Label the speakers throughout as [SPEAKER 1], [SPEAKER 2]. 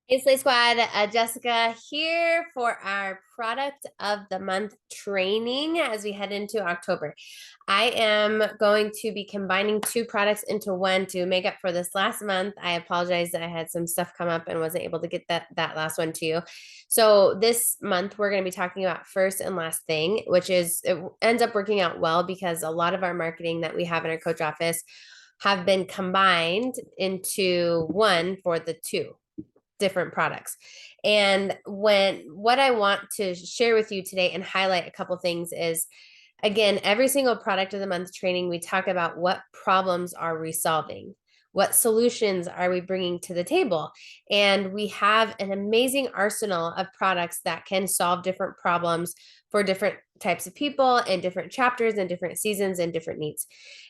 [SPEAKER 1] Hey, Slay Squad, Jessica here for our product of the month training as we head into October. I am going to be combining two products into one to make up for this last month. I apologize that I had some stuff come up and wasn't able to get that last one to you. So this month we're going to be talking about first and last thing, which is it ends up working out well because a lot of our marketing that we have in our coach office have been combined into one for the two different products. And what I want to share with you today and highlight a couple things is, again, every single product of the month training, we talk about what problems are we solving? What solutions are we bringing to the table? And we have an amazing arsenal of products that can solve different problems for different types of people and different chapters and different seasons and different needs.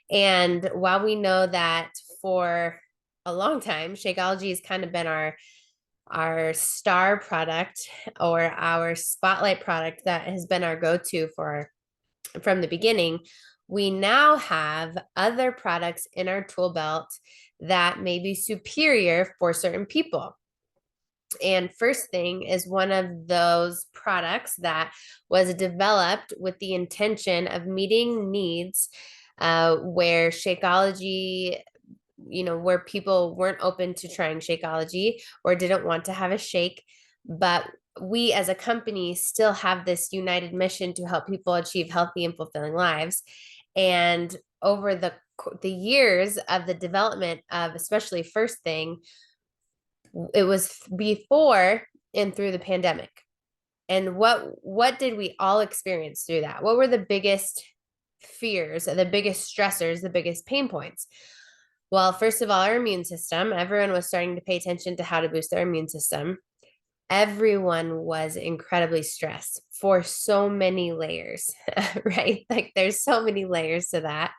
[SPEAKER 1] And while we know that for a long time, Shakeology has kind of been our star product or our spotlight product that has been our go-to for from the beginning, we now have other products in our tool belt that may be superior for certain people. And First Thing is one of those products that was developed with the intention of meeting needs where Shakeology, where people weren't open to trying Shakeology or didn't want to have a shake. But we as a company still have this united mission to help people achieve healthy and fulfilling lives. And over the years of the development of especially First Thing, it was before and through the pandemic. And what did we all experience through that? What were the biggest fears, the biggest stressors, the biggest pain points? Well, first of all, our immune system. Everyone was starting to pay attention to how to boost their immune system. Everyone was incredibly stressed for so many layers, right? Like there's so many layers to that.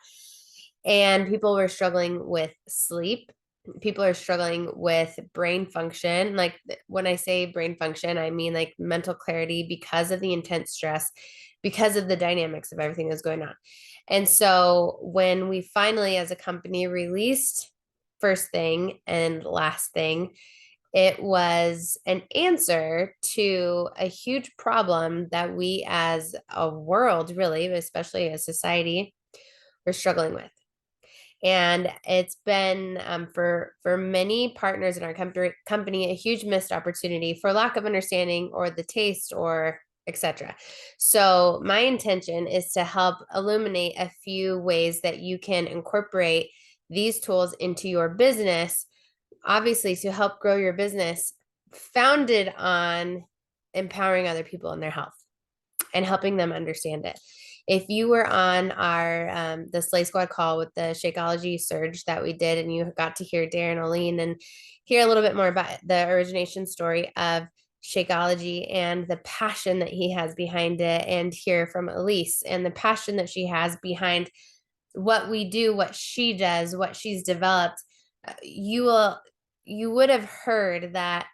[SPEAKER 1] And people were struggling with sleep. People are struggling with brain function. Like when I say brain function, I mean like mental clarity because of the intense stress, because of the dynamics of everything that's going on. And so when we finally, as a company, released First Thing and Last Thing, it was an answer to a huge problem that we as a world, really, especially a society, were struggling with. And it's been for many partners in our company a huge missed opportunity for lack of understanding or the taste or etc. So my intention is to help illuminate a few ways that you can incorporate these tools into your business, obviously to help grow your business founded on empowering other people in their health and helping them understand it. If you were on our the Slay Squad call with the Shakeology Surge that we did, and you got to hear Darren Oline and hear a little bit more about the origination story of Shakeology and the passion that he has behind it, and hear from Elise and the passion that she has behind what we do, what she does, what she's developed, you would have heard that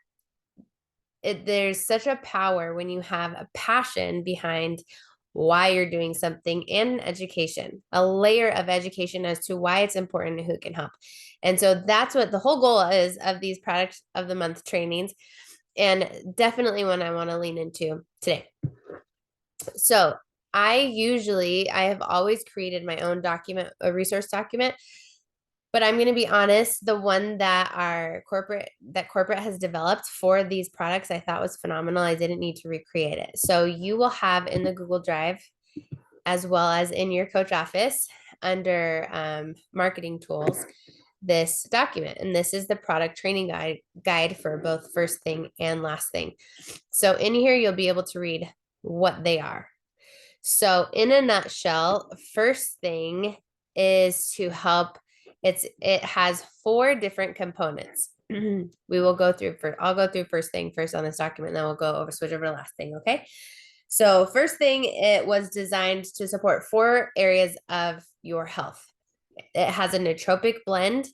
[SPEAKER 1] there's such a power when you have a passion behind why you're doing something in education, a layer of education as to why it's important and who can help. And so that's what the whole goal is of these products of the month trainings, and definitely one I want to lean into today. So I have always created my own document, a resource document, but I'm going to be honest, the one that corporate has developed for these products, I thought was phenomenal. I didn't need to recreate it. So you will have in the Google Drive, as well as in your coach office under marketing tools, this document. And this is the product training guide for both First Thing and Last Thing. So in here, you'll be able to read what they are. So in a nutshell, First Thing is to help. It has 4 different components. We will go through I'll go through First Thing first on this document, then we'll switch over to Last Thing. Okay. So First Thing, it was designed to support 4 areas of your health. It has a nootropic blend.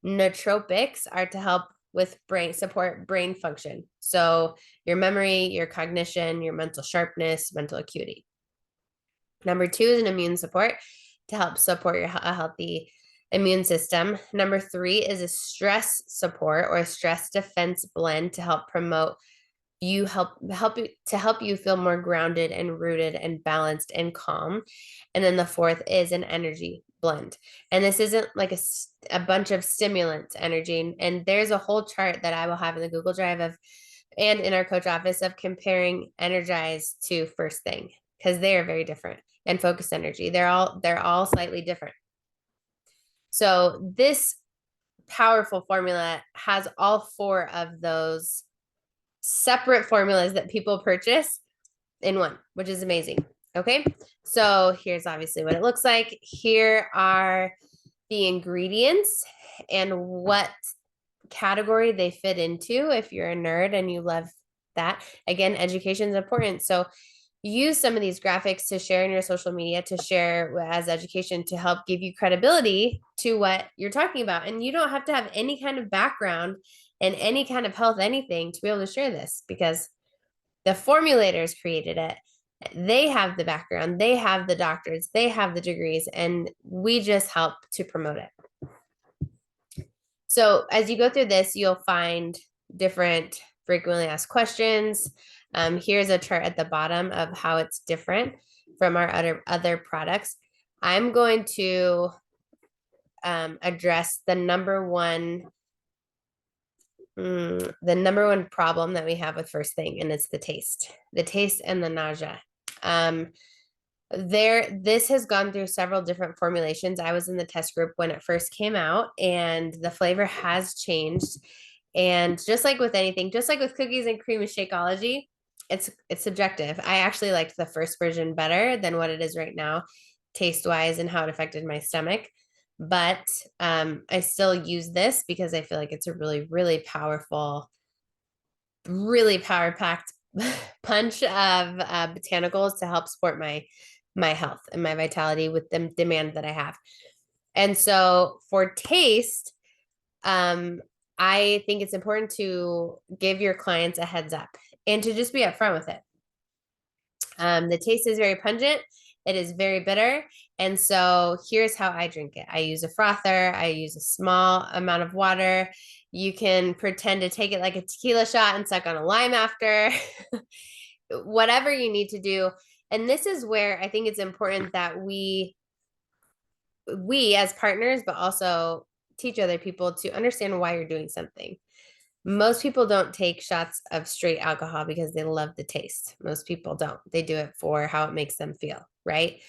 [SPEAKER 1] Nootropics are to help with support brain function. So your memory, your cognition, your mental sharpness, mental acuity. Number 2 is an immune support to help support a healthy immune system. Number 3 is a stress support or a stress defense blend to help promote help you feel more grounded and rooted and balanced and calm. And then the 4th is an energy blend. And this isn't like a bunch of stimulants energy. And there's a whole chart that I will have in the Google Drive of and in our coach office of comparing Energize to First Thing because they are very different, and Focus Energy. They're all slightly different. So this powerful formula has all 4 of those separate formulas that people purchase in one, which is amazing. Okay, so here's obviously what it looks like. Here are the ingredients and what category they fit into if you're a nerd and you love that. Again, education is important. So use some of these graphics to share in your social media, to share as education, to help give you credibility to what you're talking about. And you don't have to have any kind of background in any kind of health anything to be able to share this, because the formulators created it. They have the background, they have the doctors, they have the degrees, and we just help to promote it. So as you go through this, you'll find different frequently asked questions. Here's a chart at the bottom of how it's different from our other products. I'm going to address the number one problem that we have with First Thing, and it's the taste and the nausea. This has gone through several different formulations. I was in the test group when it first came out, and the flavor has changed. And just like with anything, just like with cookies and cream and Shakeology, it's subjective. I actually liked the first version better than what it is right now, taste wise, and how it affected my stomach. But I still use this because I feel like it's a really, really powerful, really power packed punch of botanicals to help support my health and my vitality with the demand that I have. And so for taste, I think it's important to give your clients a heads up and to just be upfront with it. The taste is very pungent. It is very bitter. And so here's how I drink it. I use a frother. I use a small amount of water. You can pretend to take it like a tequila shot and suck on a lime after. Whatever you need to do. And this is where I think it's important that we as partners, but also teach other people to understand why you're doing something. Most people don't take shots of straight alcohol because they love the taste. Most people don't. They do it for how it makes them feel, right?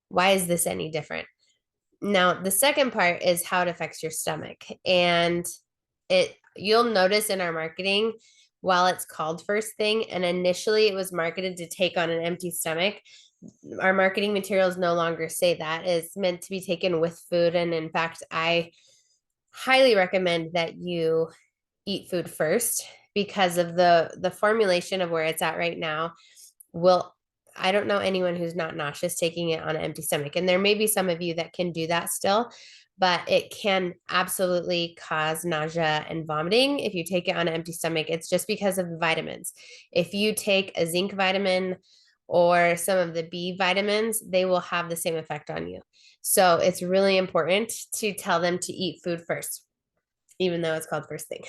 [SPEAKER 1] Why is this any different? Now, the second part is how it affects your stomach. And you'll notice in our marketing, while it's called First Thing, and initially it was marketed to take on an empty stomach, our marketing materials no longer say that. It's meant to be taken with food. And in fact, I highly recommend that you eat food first, because of the formulation of where it's at right now. I don't know anyone who's not nauseous taking it on an empty stomach. And there may be some of you that can do that still, but it can absolutely cause nausea and vomiting if you take it on an empty stomach. It's just because of the vitamins. If you take a zinc vitamin or some of the B vitamins, they will have the same effect on you. So it's really important to tell them to eat food first, even though it's called First Thing.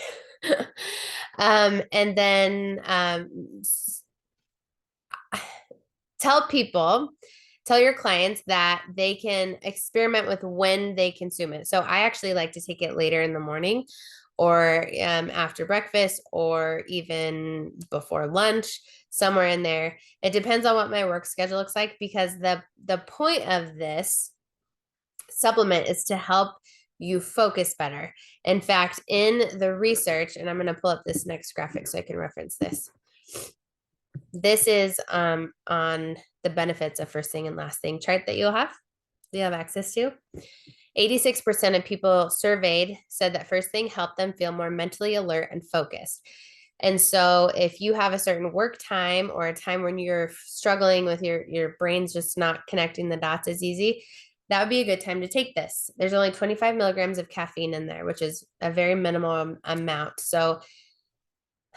[SPEAKER 1] And then tell your clients that they can experiment with when they consume it. So I actually like to take it later in the morning, or after breakfast, or even before lunch, somewhere in there. It depends on what my work schedule looks like, because the point of this supplement is to help you focus better. In fact, in the research, and I'm going to pull up this next graphic so I can reference this. This is on the benefits of First Thing and Last Thing chart that you'll have access to. 86% of people surveyed said that First Thing helped them feel more mentally alert and focused. And so if you have a certain work time or a time when you're struggling with your brain's just not connecting the dots as easy, that would be a good time to take this. There's only 25 milligrams of caffeine in there, which is a very minimal amount. So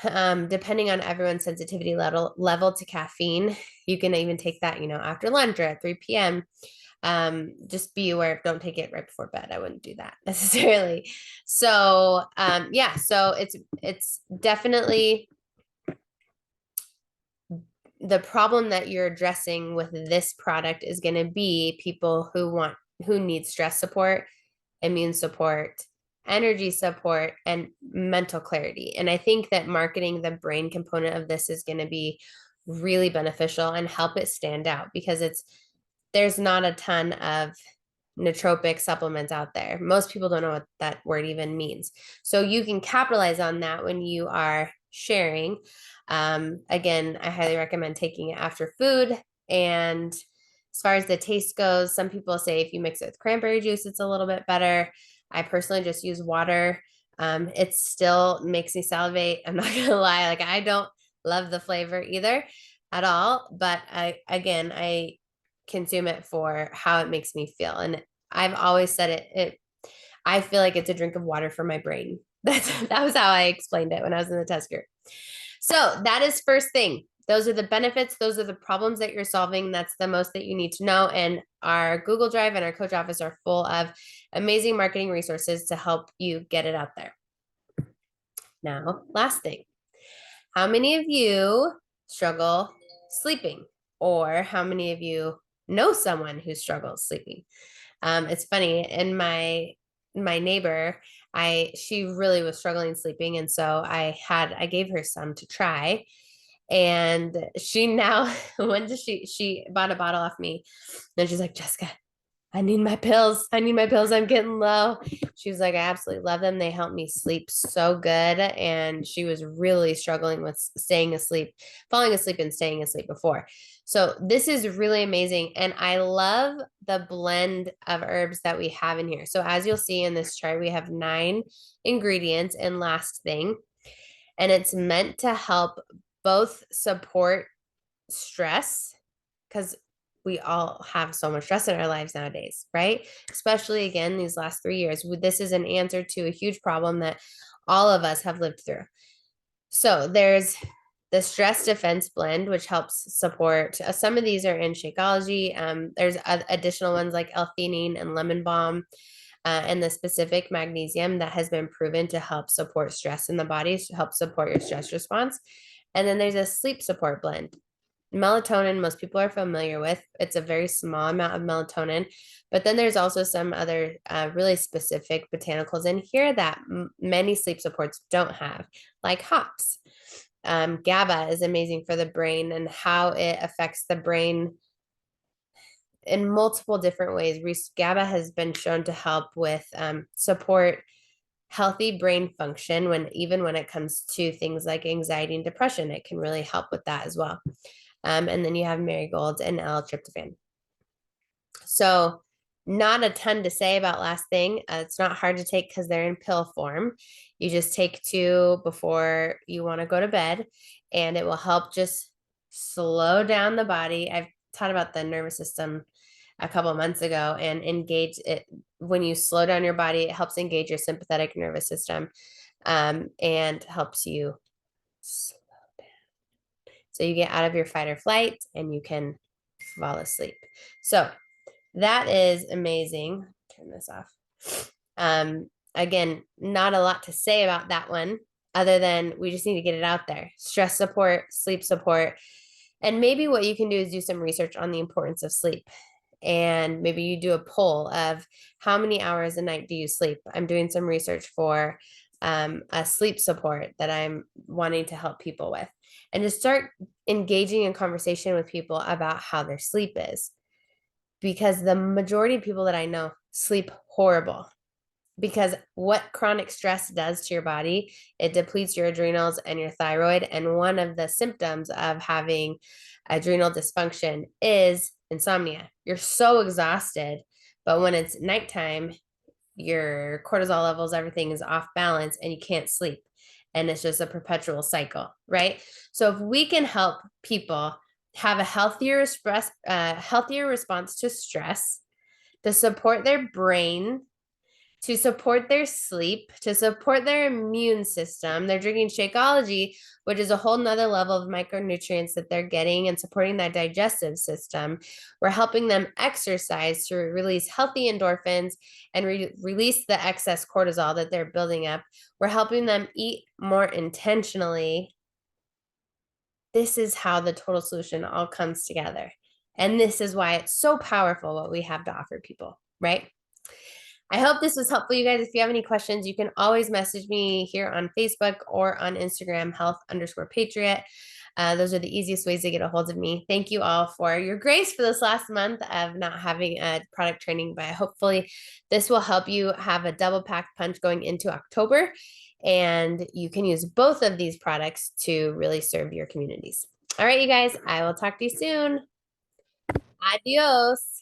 [SPEAKER 1] depending on everyone's sensitivity level to caffeine, you can even take that, after lunch or at 3 p.m. Just be aware, don't take it right before bed. I wouldn't do that necessarily. So yeah, so it's definitely the problem that you're addressing with this product is going to be people who need stress support, immune support, energy support, and mental clarity. And I think that marketing the brain component of this is going to be really beneficial and help it stand out, because there's not a ton of nootropic supplements out there. Most people don't know what that word even means. So you can capitalize on that when you are sharing. Again, I highly recommend taking it after food. And as far as the taste goes, some people say if you mix it with cranberry juice, it's a little bit better. I personally just use water. It still makes me salivate. I'm not gonna lie, like I don't love the flavor either at all, but I consume it for how it makes me feel. And I've always said I feel like it's a drink of water for my brain. That was how I explained it when I was in the test group. So that is first thing. Those are the benefits. Those are the problems that you're solving. That's the most that you need to know. And our Google Drive and our Coach Office are full of amazing marketing resources to help you get it out there. Now, last thing. How many of you struggle sleeping? Or how many of you know someone who struggles sleeping? It's funny, in my neighbor, she really was struggling sleeping, and so I gave her some to try, and she now she bought a bottle off me, and she's like, Jessica, I need my pills. I need my pills. I'm getting low. She was like, I absolutely love them. They help me sleep so good. And she was really struggling with staying asleep, falling asleep and staying asleep before. So this is really amazing. And I love the blend of herbs that we have in here. So as you'll see in this chart, we have 9 ingredients. And last thing, and it's meant to help both support stress, because we all have so much stress in our lives nowadays, right? Especially again, these last 3 years. This is an answer to a huge problem that all of us have lived through. So there's the stress defense blend, which helps support. Some of these are in Shakeology. There's additional ones like L-theanine and lemon balm, and the specific magnesium that has been proven to help support stress in the body, to help support your stress response. And then there's a sleep support blend. Melatonin, most people are familiar with. It's a very small amount of melatonin, but then there's also some other really specific botanicals in here that many sleep supports don't have, like hops. GABA is amazing for the brain and how it affects the brain in multiple different ways. GABA has been shown to help with support healthy brain function, even when it comes to things like anxiety and depression. It can really help with that as well. And then you have marigolds and L-tryptophan. So not a ton to say about last thing. It's not hard to take because they're in pill form. You just take 2 before you want to go to bed, and it will help just slow down the body. I've taught about the nervous system a couple months ago, and engage it. When you slow down your body, it helps engage your sympathetic nervous system, and helps you slow down. So you get out of your fight or flight and you can fall asleep. So that is amazing. Turn this off. Again, not a lot to say about that one other than we just need to get it out there. Stress support, sleep support. And maybe what you can do is do some research on the importance of sleep. And maybe you do a poll of how many hours a night do you sleep? I'm doing some research for a sleep support that I'm wanting to help people with. And just start engaging in conversation with people about how their sleep is. Because the majority of people that I know sleep horrible. Because what chronic stress does to your body, it depletes your adrenals and your thyroid. And one of the symptoms of having adrenal dysfunction is insomnia. You're so exhausted, but when it's nighttime, your cortisol levels, everything is off balance and you can't sleep. And it's just a perpetual cycle, right? So if we can help people have a healthier response to stress, to support their brain, to support their sleep, to support their immune system. They're drinking Shakeology, which is a whole nother level of micronutrients that they're getting and supporting that digestive system. We're helping them exercise to release healthy endorphins and release the excess cortisol that they're building up. We're helping them eat more intentionally. This is how the total solution all comes together. And this is why it's so powerful what we have to offer people, right? I hope this was helpful, you guys. If you have any questions, you can always message me here on Facebook or on Instagram, health_patriot. Those are the easiest ways to get a hold of me. Thank you all for your grace for this last month of not having a product training, but hopefully this will help you have a double packed punch going into October. And you can use both of these products to really serve your communities. All right, you guys, I will talk to you soon. Adios.